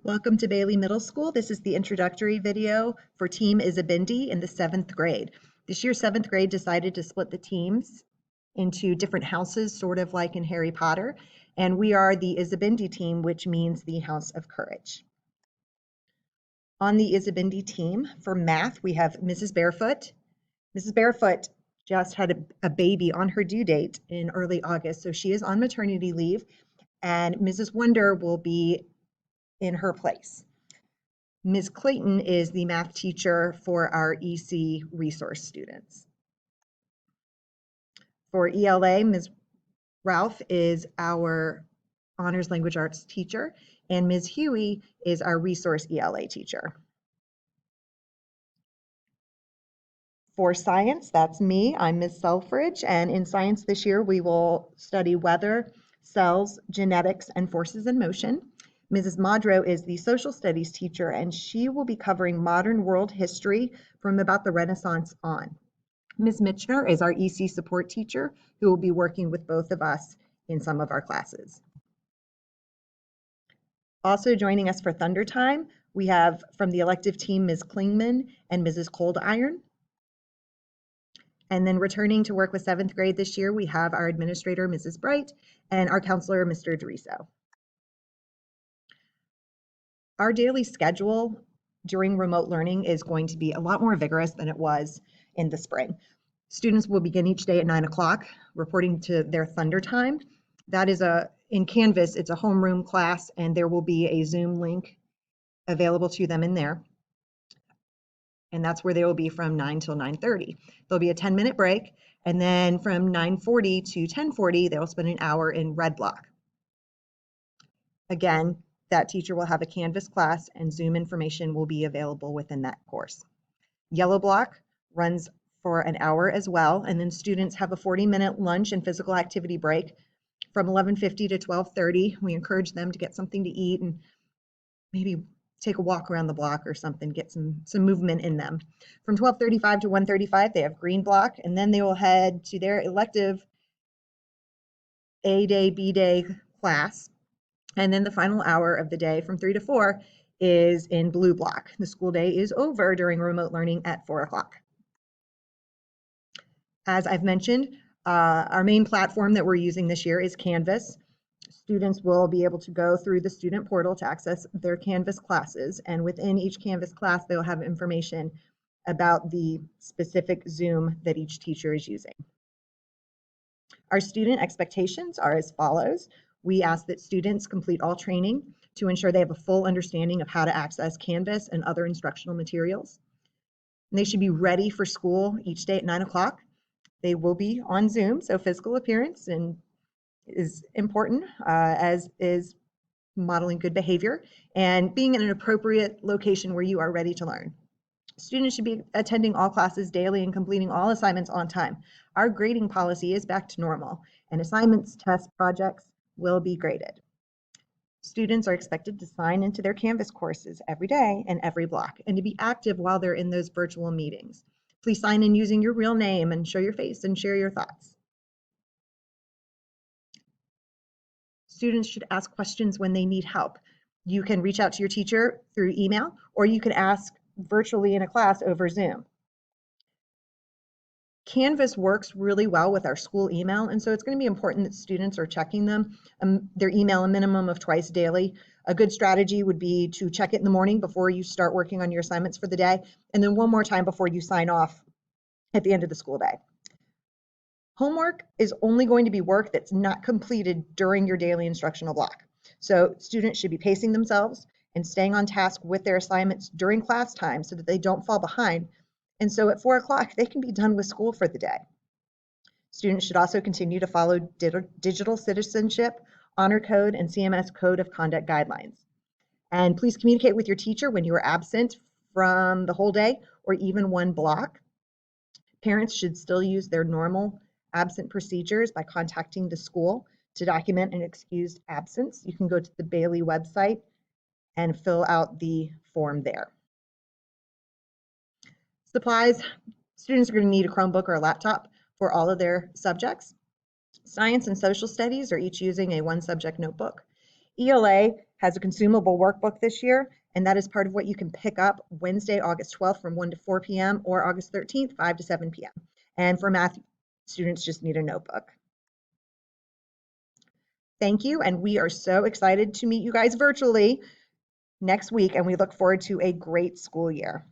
Welcome to Bailey Middle School. This is the introductory video for Team Isibindi in the 7th grade. This year, 7th grade decided to split the teams into different houses, sort of like in Harry Potter. And we are the Isibindi team, which means the House of Courage. On the Isibindi team for math, we have Mrs. Barefoot. Mrs. Barefoot just had a baby on her due date in early August, so she is on maternity leave, and Mrs. Wonder will be in her place. Ms. Clayton is the math teacher for our EC resource students. For ELA, Ms. Ralph is our honors language arts teacher, and Ms. Huey is our resource ELA teacher. For science, that's me. I'm Ms. Selfridge, and in science this year, we will study weather, cells, genetics, and forces in motion. Mrs. Madro is the social studies teacher, and she will be covering modern world history from about the Renaissance on. Ms. Mitchner is our EC support teacher, who will be working with both of us in some of our classes. Also joining us for Thunder Time, we have from the elective team, Ms. Klingman and Mrs. Cold Iron. And then returning to work with 7th grade this year, we have our administrator, Mrs. Bright, and our counselor, Mr. Deriso. Our daily schedule during remote learning is going to be a lot more vigorous than it was in the spring. Students will begin each day at 9 o'clock, reporting to their Thunder Time. That is in Canvas, it's a homeroom class, and there will be a Zoom link available to them in there. And that's where they will be from 9 till 9:30. There'll be a 10-minute break, and then from 9:40 to 10:40, they'll spend an hour in Red Block. Again, that teacher will have a Canvas class, and Zoom information will be available within that course. Yellow Block runs for an hour as well, and then students have a 40-minute lunch and physical activity break from 11:50 to 12:30. We encourage them to get something to eat and maybe take a walk around the block or something, get some movement in them. From 12:35 to 1:35, they have Green Block, and then they will head to their elective A day, B day class. And then the final hour of the day from 3 to 4 is in Blue Block. The school day is over during remote learning at 4 o'clock. As I've mentioned, our main platform that we're using this year is Canvas. Students will be able to go through the student portal to access their Canvas classes, and within each Canvas class, they'll have information about the specific Zoom that each teacher is using. Our student expectations are as follows. We ask that students complete all training to ensure they have a full understanding of how to access Canvas and other instructional materials. And they should be ready for school each day at 9 o'clock. They will be on Zoom, so physical appearance is important, as is modeling good behavior and being in an appropriate location where you are ready to learn. Students should be attending all classes daily and completing all assignments on time. Our grading policy is back to normal, and assignments, tests, projects will be graded. Students are expected to sign into their Canvas courses every day and every block, and to be active while they're in those virtual meetings. Please sign in using your real name and show your face and share your thoughts. Students should ask questions when they need help. You can reach out to your teacher through email, or you can ask virtually in a class over Zoom. Canvas works really well with our school email, and so it's going to be important that students are checking their email a minimum of twice daily. A good strategy would be to check it in the morning before you start working on your assignments for the day, and then one more time before you sign off at the end of the school day. Homework is only going to be work that's not completed during your daily instructional block. So students should be pacing themselves and staying on task with their assignments during class time so that they don't fall behind. And so at 4 o'clock, they can be done with school for the day. Students should also continue to follow digital citizenship, honor code, and CMS code of conduct guidelines. And please communicate with your teacher when you are absent from the whole day or even one block. Parents should still use their normal absent procedures by contacting the school to document an excused absence. You can go to the Bailey website and fill out the form there. Supplies, students are going to need a Chromebook or a laptop for all of their subjects. Science and social studies are each using a one subject notebook. ELA has a consumable workbook this year, and that is part of what you can pick up Wednesday, August 12th from 1 to 4 p.m. or August 13th, 5 to 7 p.m. And for math, students just need a notebook. Thank you, and we are so excited to meet you guys virtually next week, and we look forward to a great school year.